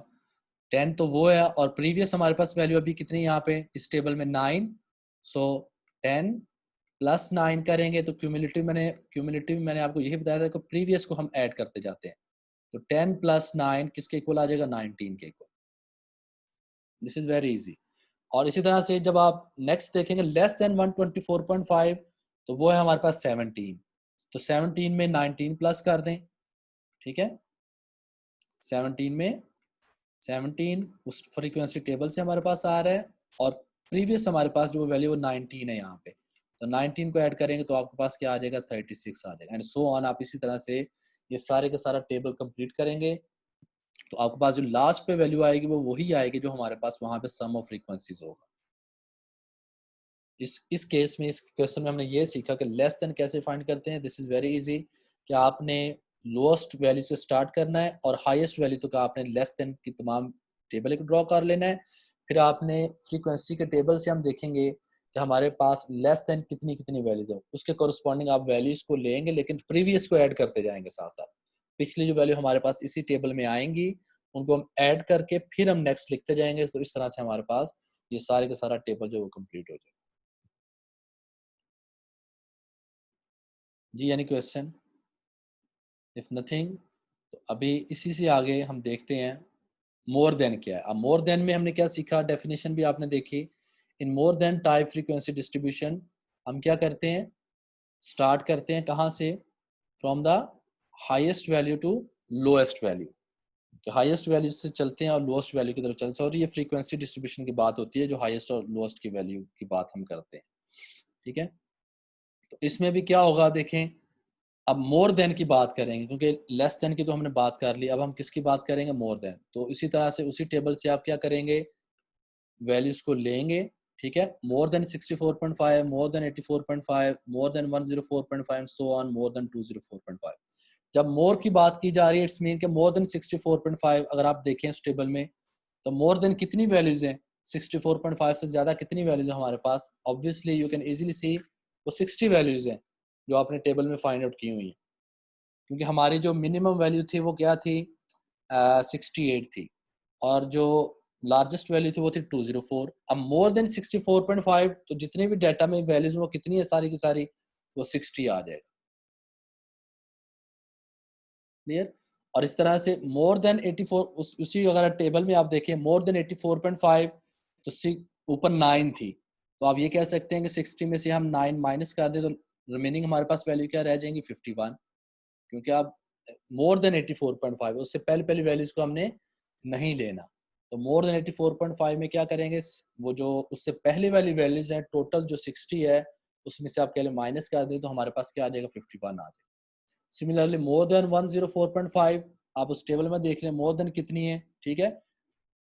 10 तो वो है और प्रीवियस हमारे पास वैल्यू अभी कितनी है यहाँ पे इस टेबल में 9, सो 10 + 9 करेंगे तो क्यूमुलेटिव मैंने आपको यही बताया था कि प्रीवियस को हम ऐड करते जाते हैं, तो 10 + 9 किसके इक्वल आ जाएगा, 19 के equal. This is very easy. और इसी तरह से जब आप नेक्स्ट देखेंगे लेस देन 124.5, तो वो है हमारे पास 17, तो 17 में 19 प्लस कर दें। ठीक है, 17 में 17 उस फ्रीक्वेंसी टेबल से हमारे पास आ रहा है और प्रीवियस हमारे पास जो वैल्यू वो 19 है यहाँ पे, तो 19 को ऐड करेंगे तो आपके पास क्या आ जाएगा, 36 आ जाएगा एंड सो ऑन। आप इसी तरह से ये सारे का सारा टेबल कंप्लीट करेंगे तो आपके पास जो लास्ट पे वैल्यू आएगी वो वही आएगी जो हमारे पास वहां पे सम ऑफ फ्रीक्वेंसीज होगा। इस केस में, इस क्वेश्चन में हमने ये सीखा कि लेस देन कैसे फाइंड करते हैं। दिस इज वेरी इजी कि आपने लोएस्ट वैल्यू से स्टार्ट करना है और हाईएस्ट वैल्यू तक आपने लेस देन की तमाम टेबल को ड्रॉ कर लेना है। फिर आपने फ्रीक्वेंसी के टेबल से हम देखेंगे कि हमारे पास लेस देन कितनी कितनी वैल्यूज है, उसके कोरस्पॉन्डिंग आप वैल्यूज को लेंगे लेकिन प्रीवियस को ऐड करते जाएंगे साथ साथ। पिछली जो वैल्यू हमारे पास इसी टेबल में आएंगी उनको हम ऐड करके फिर हम नेक्स्ट लिखते जाएंगे, तो इस तरह से हमारे पास ये सारे का सारा टेबल जो वो कंप्लीट हो जाएगा। जी एनी क्वेश्चन? इफ नथिंग तो अभी इसी से आगे हम देखते हैं मोर देन क्या है। अब मोर देन में हमने क्या सीखा, डेफिनेशन भी आपने देखी। In more than type frequency distribution हम क्या करते हैं, स्टार्ट करते हैं कहाँ से, from the highest value to lowest value, highest value से चलते हैं और लोएस्ट वैल्यू की तरफ चलते हैं। और ये फ्रीक्वेंसी डिस्ट्रीब्यूशन की बात होती है जो हाईएस्ट और लोएस्ट की वैल्यू की बात हम करते हैं। ठीक है, तो इसमें भी क्या होगा देखें, अब मोर देन की बात करेंगे क्योंकि लेस देन की तो हमने बात कर ली, अब हम किसकी बात करेंगे, मोर देन। तो इसी तरह से उसी टेबल से आप क्या करेंगे, वैल्यूज को लेंगे। ठीक है, more than 64.5, more than 84.5, more than 104.5 so on, more than 204.5। जब मोर की बात की जा रही है इट्स मीन के मोर देन 64.5 अगर आप देखें इस टेबल में तो मोर देन कितनी वैल्यूज हैं, 64.5 से ज्यादा कितनी वैल्यूज है हमारे पास, obviously you can easily see वो 60 वैल्यूज हैं जो आपने टेबल में फाइंड आउट की हुई है, क्योंकि हमारी जो मिनिमम वैल्यू थी वो क्या थी, 68 थी और जो लार्जेस्ट वैल्यू थी वो थी 204। अब मोर देन 64.5 तो जितने भी डाटा में वैल्यूज वो कितनी है सारी की सारी, वो 60 आ जाएगा। क्लियर। और इस तरह से मोर देन 84 उसी अगर टेबल में आप देखें मोर देन 84.5 तो ऊपर 9 थी, तो आप ये कह सकते हैं कि 60 में से हम 9 माइनस कर दें तो रिमेनिंग हमारे पास वैल्यू क्या रह जाएंगी 51, क्योंकि आप मोर देन 84.5 उससे पहले पहले वैल्यूज को हमने नहीं लेना। तो मोर देन 84.5 में क्या करेंगे, वो जो उससे पहले वाली वैल्यूज हैं टोटल जो 60 है उसमें से आप पहले माइनस कर दें तो हमारे पास क्या आ जाएगा 51 आ जाएगा। सिमिलरली मोर देन 104.5 आप उस टेबल में देख लें मोर देन कितनी है, ठीक है।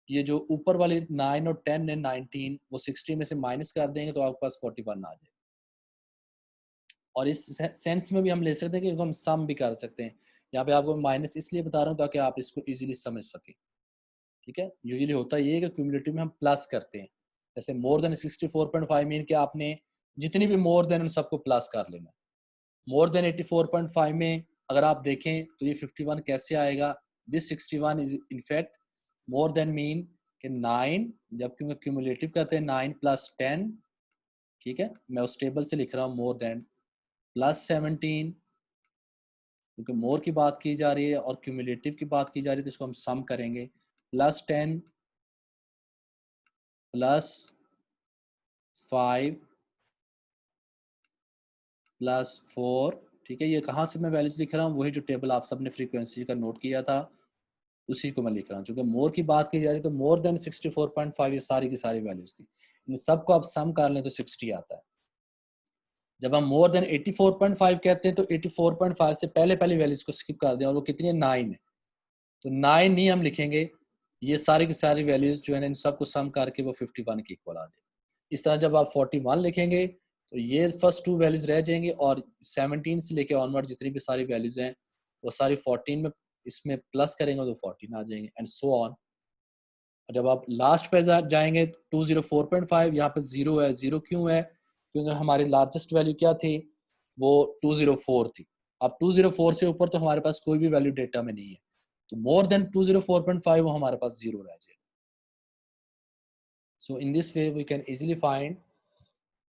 ये जो ऊपर वाली 9 और 10 है 19 वो 60 में से माइनस कर देंगे तो आपके पास 41 आ जाएगा। और इस सेंस में भी हम ले सकते हैं कि इनको हम सम भी कर सकते हैं। यहाँ पे आपको माइनस इसलिए बता रहा हूँ ताकि आप इसको इजीली समझ सकें, ठीक है। यूजुअली होता ये है कि क्यूमुलेटिव में हम प्लस करते हैं, जैसे मोर देन 64.5 मीन कि आपने जितनी भी मोर देन उन सबको प्लस कर लेना। मोर देन 84.5 में अगर आप देखें तो ये 51 कैसे आएगा, this 61 is in fact more than mean कि 9 जब क्योंकि क्यूमुलेटिव करते हैं 9 प्लस 10, ठीक है। मैं उस टेबल से लिख रहा हूँ मोर देन प्लस 17, क्योंकि मोर की बात की जा रही है और क्यूमुलेटिव की बात की जा रही है तो इसको हम सम करेंगे, प्लस 10 प्लस 5 प्लस 4, ठीक है। ये कहाँ से मैं वैल्यूज लिख रहा हूँ, वही जो टेबल आप सबने फ्रीक्वेंसी का नोट किया था उसी को मैं लिख रहा हूँ। चूंकि मोर की बात की जा रही है तो मोर देन 64.5 ये सारी की सारी वैल्यूज थी, इन सबको आप सम कर लें तो 60 आता है। जब हम मोर देन 84.5 कहते हैं तो 84.5 से पहले पहले वैल्यूज को स्किप कर दें और वो कितनी है 9 है, तो 9 नहीं हम लिखेंगे, ये सारी की सारी वैल्यूज जो है ना इन सबको सम करके वो 51 के इक्वल आ जाएगी। इस तरह जब आप 41 लिखेंगे तो ये फर्स्ट टू वैल्यूज रह जाएंगे और 17 से लेके ऑनवर्ड जितनी भी सारी वैल्यूज हैं वो सारी 14 में इसमें प्लस करेंगे तो 14 आ जाएंगे एंड सो ऑन। जब आप लास्ट पे जाएंगे 204.5 यहाँ पे 0 है, 0 क्यों है, क्योंकि हमारी लार्जेस्ट वैल्यू क्या थी, वो 204 थी। अब 204 से ऊपर तो हमारे पास कोई भी वैल्यू डेटा में नहीं है, तो मोर देन 204.5 वो हमारे पास 0 रह जाएगा। So in this way we can easily find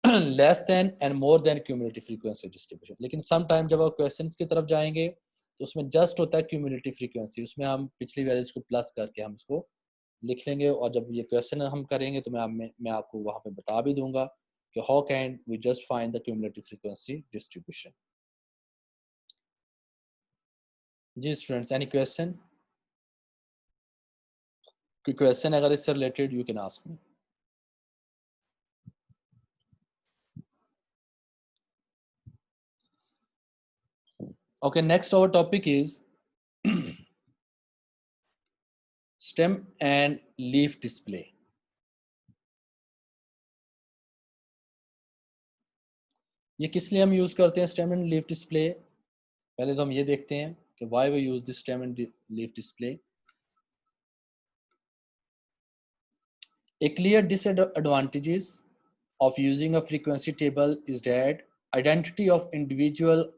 less than and more than cumulative frequency distribution. लेकिन सम टाइम जब आप क्वेश्चंस की तरफ जाएंगे तो उसमें जस्ट होता है क्यूमुलेटिव फ्रीक्वेंसी, उसमें हम पिछली वैल्यूज को प्लस करके हम इसको लिख लेंगे और जब ये क्वेश्चन हम करेंगे तो मैं आपको वहां पे बता भी दूंगा कि how can we just find the cumulative frequency distribution. जी स्टूडेंट्स, एनी क्वेश्चन? कोई क्वेश्चन अगर इससे related you can ask me. Okay, next our topic is stem and leaf display. ये किस लिए हम यूज करते हैं stem and leaf display? पहले तो हम ये देखते हैं कि why we use this stem and leaf display. A clear disadvantages of using a frequency table is that identity of individual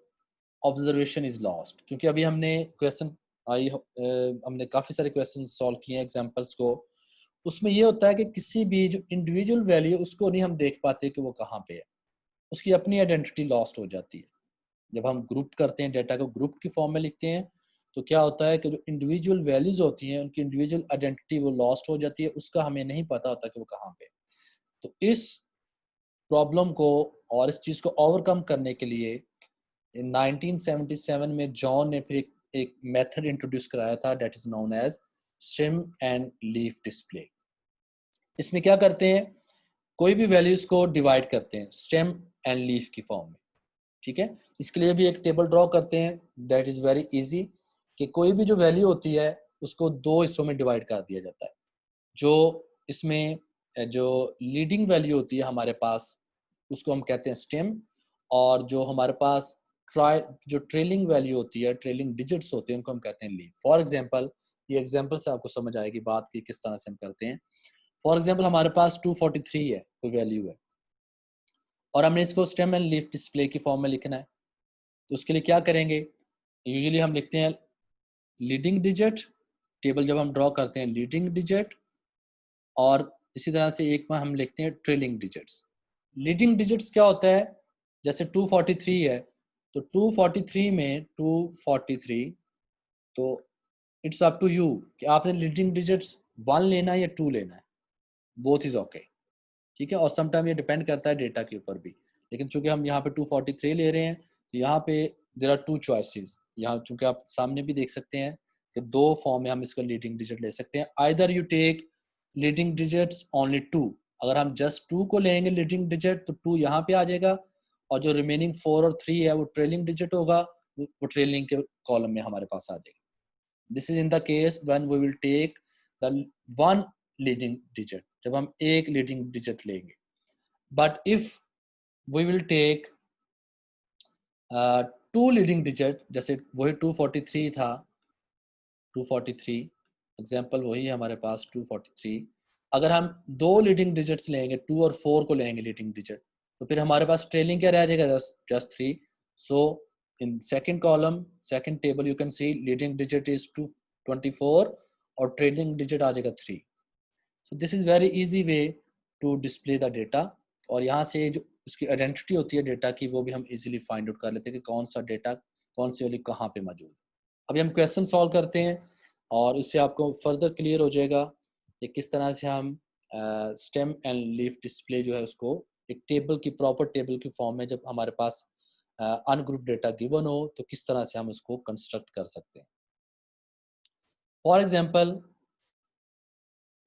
observation is lost. क्योंकि अभी हमने क्वेश्चन हमने काफी सारे क्वेश्चन सॉल्व किए हैं एग्जांपल्स को, उसमें ये होता है कि किसी भी जो इंडिविजुअल वैल्यू उसको नहीं हम देख पाते कि वो कहाँ पे है, उसकी अपनी आइडेंटिटी लॉस्ट हो जाती है। जब हम ग्रुप करते हैं डेटा को ग्रुप की फॉर्म में लिखते हैं तो क्या होता है कि जो इंडिविजुअल वैल्यूज होती हैं उनकी इंडिविजुअल आइडेंटिटी वो लॉस्ट हो जाती है, उसका हमें नहीं पता होता कि वो कहाँ पे है। तो इस प्रॉब्लम को और इस चीज़ को ओवरकम करने के लिए 1977 में जॉन ने फिर एक मेथड इंट्रोड्यूस कराया था that is known as stem and leaf display. इसमें क्या करते हैं, कोई भी वैल्यूज को डिवाइड करते हैं स्टेम एंड लीफ की फॉर्म में, ठीक है। इसके लिए भी एक टेबल ड्रॉ करते हैं दैट इज वेरी इजी कि कोई भी जो वैल्यू होती है उसको दो हिस्सों में डिवाइड कर दिया जाता है। जो इसमें जो लीडिंग वैल्यू होती है हमारे पास उसको हम कहते हैं स्टेम, और जो हमारे पास जो ट्रेलिंग वैल्यू होती है, ट्रेलिंग डिजिट्स होते हैं, उनको हम कहते हैं लीफ। फॉर एग्जांपल, ये एग्जांपल से आपको समझ आएगी बात की किस तरह से हम करते हैं। फॉर एग्जांपल हमारे पास 243 है कोई वैल्यू है और हमने इसको स्टेम एंड लीफ डिस्प्ले की फॉर्म में लिखना है, तो उसके लिए क्या करेंगे, यूजुअली हम लिखते हैं लीडिंग डिजिट टेबल जब हम ड्रॉ करते हैं लीडिंग डिजिट, और इसी तरह से एक में हम लिखते हैं ट्रेलिंग डिजिट्स। लीडिंग डिजिट्स क्या होता है, जैसे 243 है तो 243 में 243, तो इट्स अप टू यू कि आपने लीडिंग डिजिट्स 1 लेना है या 2 लेना है, बोथ इज ओके, ठीक है। और समटाइम ये डिपेंड करता है डेटा के ऊपर भी, लेकिन चूंकि हम यहाँ पे 243 ले रहे हैं तो यहाँ पे देयर आर 2 चॉइसेस। यहाँ चूंकि आप सामने भी देख सकते हैं कि 2 फॉर्म में हम इसका लीडिंग डिजिट ले सकते हैं। Either you take leading digits only 2, अगर हम जस्ट 2 को लेंगे लीडिंग डिजिट तो 2 यहाँ पे आ जाएगा, और जो रिमेनिंग 4 और 3 है वो ट्रेलिंग डिजिट होगा, वो ट्रेलिंग के कॉलम में हमारे पास आ जाएगा। This is in the case when we will take the 1 leading digit, जब हम एक लीडिंग डिजिट लेंगे। But if we will take 2 leading digit, जैसे वही 243 था, 243 एग्जाम्पल वही है हमारे पास 243, अगर हम 2 लीडिंग डिजिट्स लेंगे 2 और 4 को लेंगे लीडिंग डिजिट, तो फिर हमारे पास ट्रेलिंग क्या रह जाएगा, just 3। So in second column second table you can see leading digit is 24 और ट्रेलिंग डिजिट आ जाएगा 3। So this is very easy way to display the data, और यहाँ से जो उसकी आइडेंटिटी होती है डेटा की वो भी हम इजीली फाइंड आउट कर लेते हैं कि कौन सा डेटा कौन सी वाली कहाँ पे मौजूद है। अभी हम क्वेश्चन सॉल्व करते हैं और इससे आपको फर्दर क्लियर हो जाएगा कि किस तरह से हम स्टेम एंड लीफ डिस्प्ले जो है उसको एक टेबल की प्रॉपर टेबल की फॉर्म में, जब हमारे पास अनग्रुप डेटा गिवन हो तो किस तरह से हम उसको कंस्ट्रक्ट कर सकते हैं। For example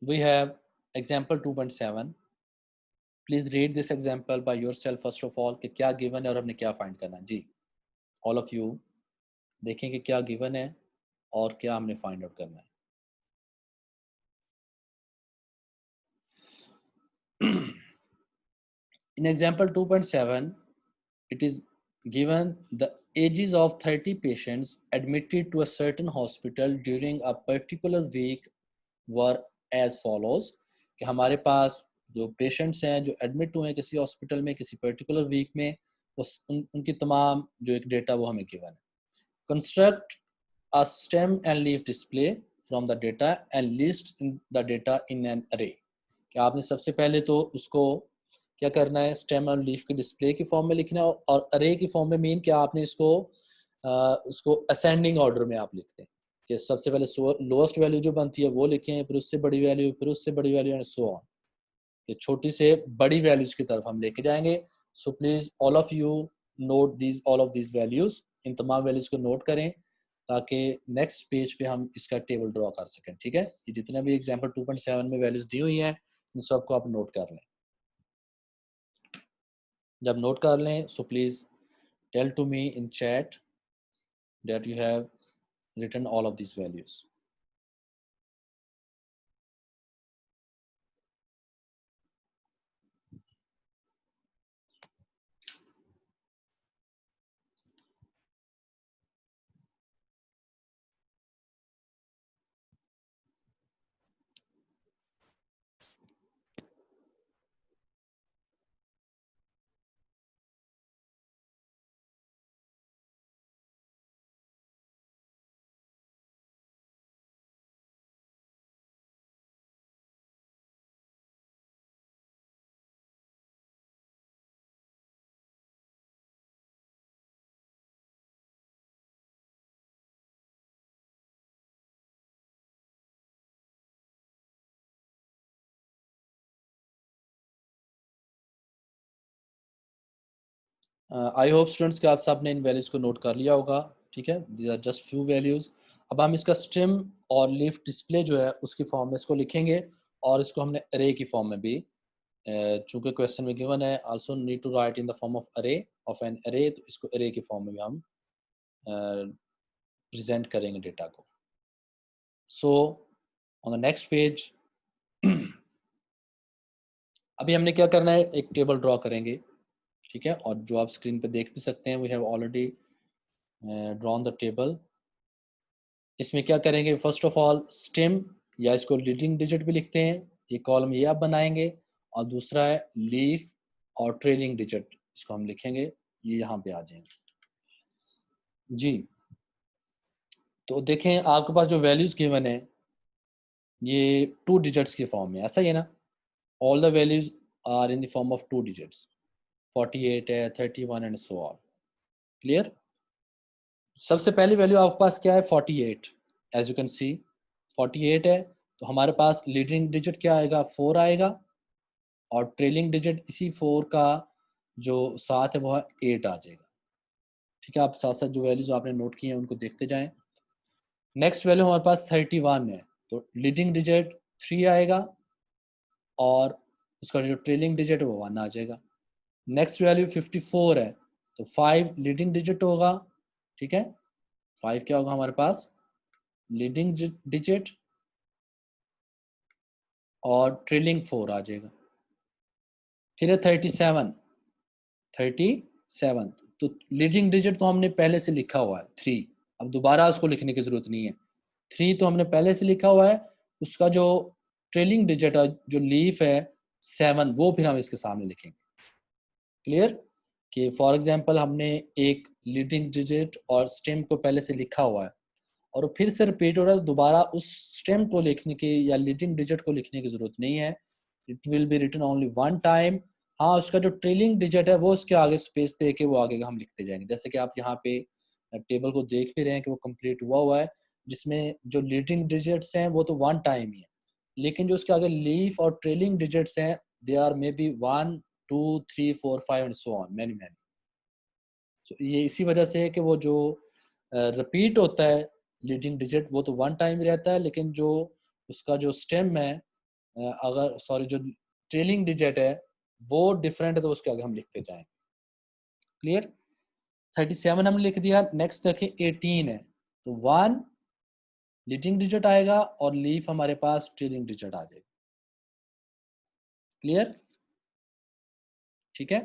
we have example 2.7. Please read this example by yourself first of all कि क्या गिवन है और हमने क्या फाइंड करना है। जी ऑल ऑफ यू देखें कि क्या गिवन है और क्या हमने फाइंड आउट करना है। In example 2.7, it is given the ages of 30 patients admitted to a certain hospital during a particular week were as follows, कि हमारे पास जो पेशेंट्स हैं जो एडमिट हुए हैं किसी हॉस्पिटल में किसी पर्टिकुलर वीक में, उनकी तमाम जो एक डेटा वो हमें गिवन है। Construct a stem and leaf display from the data and list in the data in an array, कि आपने सबसे पहले तो उसको क्या करना है, स्टेम और लीफ के डिस्प्ले की फॉर्म में लिखना है, और अरे की फॉर्म में मीन कि आपने इसको उसको असेंडिंग ऑर्डर में आप लिखते हैं कि सबसे पहले लोएस्ट वैल्यू जो बनती है वो लिखें, फिर उससे बड़ी वैल्यू, फिर उससे बड़ी वैल्यू एंड सो ऑन, कि छोटी से बड़ी वैल्यूज की तरफ हम लेके जाएंगे। So please all of you note these all of these values, इन तमाम वैल्यूज को नोट करें ताकि नेक्स्ट पेज पे हम इसका टेबल ड्रॉ कर सकें। ठीक है, ये जितने भी एग्जांपल 2.7 में वैल्यूज दी हुई हैं इन सबको आप नोट कर लें। जब नोट कर लें so please tell to me in chat that you have written all of this values. I hope students कि आप सब ने इन वैल्यूज़ को नोट कर लिया होगा। ठीक है, these are just few values. अब हम इसका स्टेम और लीफ डिस्प्ले जो है उसकी फॉर्म में इसको लिखेंगे, और इसको हमने अरे की फॉर्म में भी, चूंकि क्वेश्चन में गिवन है also need to write in the form of array of an array, तो इसको अरे की फॉर्म में भी हम प्रेजेंट करेंगे डेटा को। So on the next page अभी हमने क्या करना है, एक टेबल ड्रॉ करेंगे। ठीक है, और जो आप स्क्रीन पे देख भी सकते हैं we have already drawn the table. इसमें क्या करेंगे, फर्स्ट ऑफ ऑल स्टेम या इसको लीडिंग डिजिट भी लिखते हैं, ये कॉलम ये आप बनाएंगे, और दूसरा है लीफ और ट्रेलिंग डिजिट, इसको हम लिखेंगे, ये यहाँ पे आ जाएंगे। जी तो देखें आपके पास जो वैल्यूज गिवन है ये 2 डिजिट्स की फॉर्म में, ऐसा ही है ना, all the values are in the form of 2 digits, 48 है, 31 एंड सो ऑन। क्लियर? सबसे पहली वैल्यू आपके पास क्या है, 48, एज यू कैन सी 48 है, तो हमारे पास लीडिंग डिजिट क्या आएगा, 4 आएगा, और ट्रेलिंग डिजिट इसी 4 का जो साथ है वो है 8 आ जाएगा। ठीक है, आप साथ साथ जो वैल्यूज आपने नोट किए हैं उनको देखते जाएं। नेक्स्ट वैल्यू हमारे पास 31 है, तो लीडिंग डिजिट 3 आएगा और उसका जो ट्रेलिंग डिजिट है वो 1 आ जाएगा। नेक्स्ट वैल्यू 54 है, तो 5 लीडिंग डिजिट होगा। ठीक है, 5 क्या होगा हमारे पास, लीडिंग डिजिट, और ट्रेलिंग 4 आ जाएगा। फिर है 37, 37, तो लीडिंग डिजिट तो हमने पहले से लिखा हुआ है 3, अब दोबारा उसको लिखने की जरूरत नहीं है, 3 तो हमने पहले से लिखा हुआ है, उसका जो ट्रेलिंग डिजिट है, जो लीफ है 7, वो फिर हम इसके सामने लिखेंगे। क्लियर? कि फॉर एग्जांपल हमने एक लीडिंग डिजिट और स्टेम को पहले से लिखा हुआ है और फिर से रिपीट हो रहा है, दोबारा उस स्टेम को लिखने की या लीडिंग डिजिट को लिखने की जरूरत नहीं है, it will be written only one time. हाँ, उसका जो ट्रेलिंग डिजिट है वो उसके आगे स्पेस दे के वो आगे हम लिखते जाएंगे, जैसे कि आप यहाँ पे टेबल को देख भी रहे हैं कि वो कंप्लीट हुआ है, जिसमें जो लीडिंग डिजिट्स हैं वो तो वन टाइम ही है, लेकिन जो उसके आगे लीफ और ट्रेलिंग डिजिट्स हैं they are may be 1 2 3 4 5 and so on, many many. तो ये इसी वजह से है कि वो जो रिपीट होता है लीडिंग डिजिट वो तो वन टाइम रहता है, लेकिन जो उसका जो स्टेम है अगर सॉरी जो ट्रेलिंग डिजिट है वो डिफरेंट है, तो उसके आगे हम लिखते जाएं। क्लियर? 37 हमने लिख दिया। नेक्स्ट देखें 18 है, तो 1 लीडिंग डिजिट आएगा और लीफ हमारे पास ट्रेलिंग डिजिट आ जाएगा। क्लियर? ठीक है,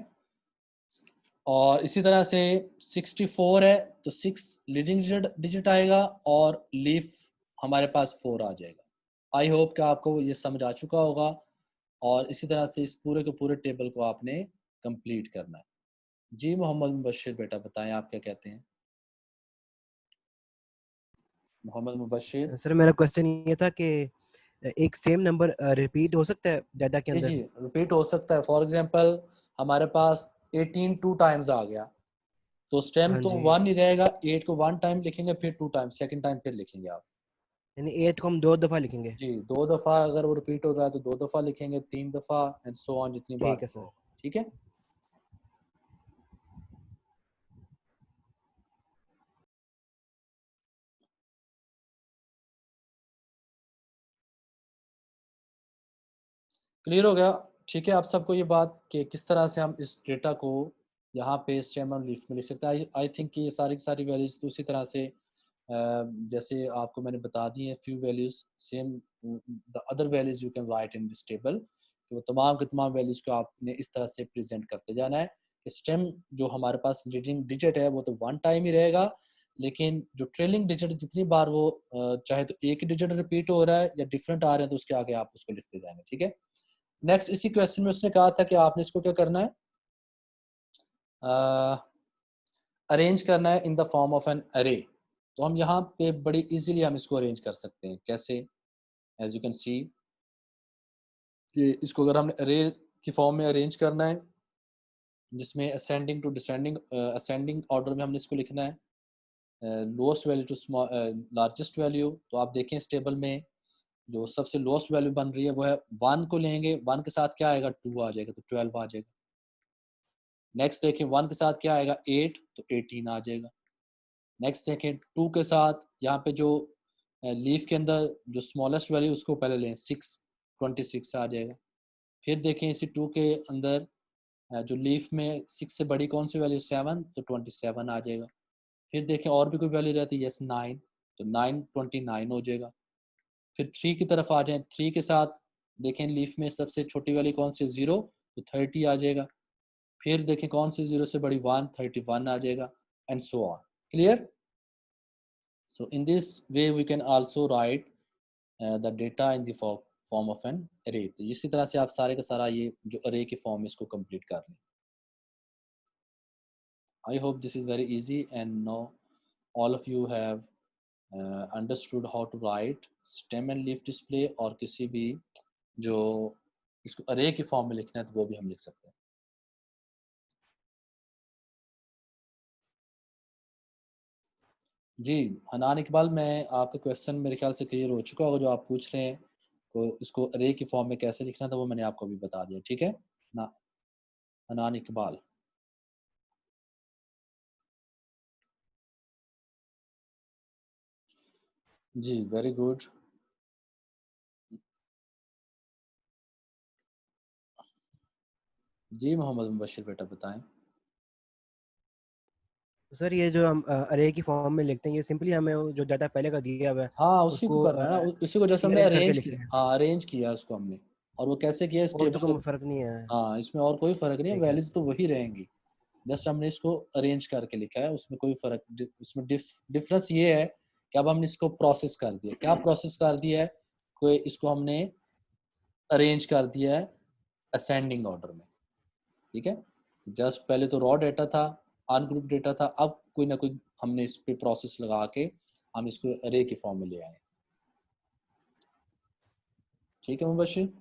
और इसी तरह से 64 है, तो 6 लीडिंग डिजिट आएगा और लीफ हमारे पास 4 आ जाएगा। आई होप कि आपको ये समझ आ चुका होगा, और इसी तरह से इस पूरे के पूरे टेबल को आपने कंप्लीट करना है। जी मोहम्मद मुबशिर बेटा बताएं, आप क्या कहते हैं? मोहम्मद मुबशिर। सर मेरा क्वेश्चन ये था कि एक सेम नंबर रिपीट हो सकता है डाटा के जी अंदर? जी, रिपीट हो सकता है। फॉर एग्जांपल हमारे पास 18 2 टाइम्स आ गया, तो स्टेम हाँ तो जी, 1 ही रहेगा, 8 को 1 टाइम लिखेंगे, फिर 2 टाइम सेकंड टाइम फिर लिखेंगे आप। यानी 8 को हम 2 दफा लिखेंगे। जी, 2 दफ़ा अगर वो रिपीट हो रहा है तो 2 दफ़ा लिखेंगे, 3 दफ़ा एंड सो ऑन, जितनी बार ठीक है हो। सर। ठीक है, क्लियर हो गया? ठीक है, आप सबको ये बात कि किस तरह से हम इस डेटा को यहाँ पे स्टेम और लीफ में लिख सकते हैं। आई थिंक कि ये सारी की सारी वैल्यूज तो उसी तरह से जैसे आपको मैंने बता दी है, few values same the other values you can write in this table, कि वो तमाम के तमाम वैल्यूज को आपने इस तरह से प्रेजेंट करते जाना है कि स्टेम जो हमारे पास लीडिंग डिजिट है वो तो वन टाइम ही रहेगा, लेकिन जो ट्रेलिंग डिजिट जितनी बार वो चाहे तो एक ही डिजिट रिपीट हो रहा है या डिफरेंट आ रहे हैं, तो उसके आगे आप उसको लिखते जाएंगे। ठीक है, नेक्स्ट इसी क्वेश्चन में उसने कहा था कि आपने इसको क्या करना है, अरेंज करना है in the form of an array. तो हम यहाँ पे बड़ी इजीली हम इसको अरेंज कर सकते हैं। कैसे? एज यू कैन सी कि इसको अगर हमने अरे की फॉर्म में अरेंज करना है, जिसमें ascending to descending, ascending order में हमने इसको लिखना है, lowest value to largest value. तो आप देखें इस टेबल में जो सबसे लोएस्ट वैल्यू बन रही है वो है 1 को लेंगे, 1 के साथ क्या आएगा, 2 आ जाएगा, तो 12 आ जाएगा। नेक्स्ट देखें 1 के साथ क्या आएगा, 8, तो 18 आ जाएगा। नेक्स्ट देखें 2 के साथ, यहाँ पे जो लीफ के अंदर जो स्मॉलेस्ट वैल्यू उसको पहले लें, 6, 26 आ जाएगा। फिर देखें इसी 2 के अंदर जो लीफ में 6 से बड़ी कौन सी वैल्यू, 7, तो 27 आ जाएगा। फिर देखें और भी कोई वैल्यू रहती है, यस 9, तो 9 29 हो जाएगा। फिर 3 की तरफ आ जाएं, 3 के साथ देखें लीफ में सबसे छोटी वाली कौन सी, 0, तो 30 आ जाएगा। फिर देखें कौन सी 0 से बड़ी, 1, 31 आ जाएगा, and so on. Clear? So in this way we can also write the data in the form of an array। तो इसी तरह से आप सारे का सारा ये जो array की फॉर्म इसको कंप्लीट कर लें। I hope this is very easy and now all of you have understood how to write stem and leaf display, और किसी भी जो इसको अरे की फॉर्म में लिखना है तो वो भी हम लिख सकते हैं। जी हनान इकबाल, मैं आपका क्वेश्चन मेरे ख्याल से क्लियर हो चुका होगा जो आप पूछ रहे हैं, तो इसको अरे की फॉर्म में कैसे लिखना था वो मैंने आपको अभी बता दिया, ठीक है ना हनान इकबाल। जी वेरी गुड। जी मोहम्मद मुबशिर बेटा बताएं। सर ये जो हम अरे की फॉर्म में लिखते हैं, ये सिंपली हमें जो डाटा पहले का दिया हुआ है हाँ उसी को उसको करना है ना, उसी को जैसे हमने रीअरेंज करके अरेंज लिखना किया, है, हाँ अरेंज किया उसको हमने, और वो कैसे किया इस और तो टेबल को। कोई फर्क नहीं है। हाँ इसमें और कोई फर्क नहीं है, ठीक है। वैल्यूज तो वही रहेंगी, जस्ट हमने इसको अरेंज करके लिखा है, उसमें कोई फर्क उसमें डिफरेंस ये है कि अब हमने इसको प्रोसेस कर दिया। क्या प्रोसेस कर दिया है, कोई इसको हमने अरेंज कर दिया है असेंडिंग ऑर्डर में, ठीक है। जस्ट पहले तो रॉ डेटा था, अनग्रुप डेटा था, अब कोई ना कोई हमने इस पे प्रोसेस लगा के हम इसको अरे के फॉर्म में ले आए, ठीक है मुबशिर।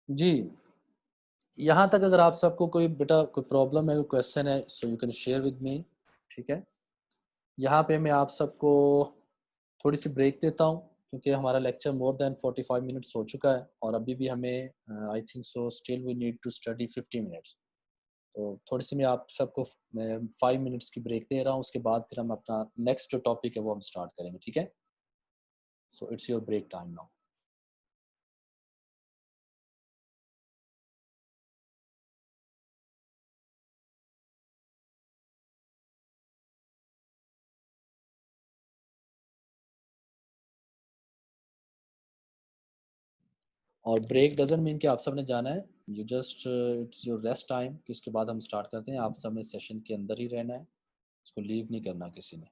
जी यहाँ तक अगर आप सबको कोई बेटा कोई प्रॉब्लम है, कोई क्वेश्चन है, सो you can share with me, ठीक है। यहाँ पे मैं आप सबको थोड़ी सी ब्रेक देता हूँ क्योंकि हमारा लेक्चर मोर देन 45 मिनट्स हो चुका है और अभी भी हमें I think so still we need to study 50 minutes. तो थोड़ी सी मैं आप सबको मैं 5 मिनट्स की ब्रेक दे रहा हूँ, उसके बाद फिर हम अपना नेक्स्ट जो टॉपिक है वो हम स्टार्ट करेंगे, ठीक है। So it's your break time now. और ब्रेक डजंट मीन कि आप सब ने जाना है, you just it's your rest time कि इसके बाद हम स्टार्ट करते हैं। आप सब ने सेशन के अंदर ही रहना है, इसको लीव नहीं करना किसी ने।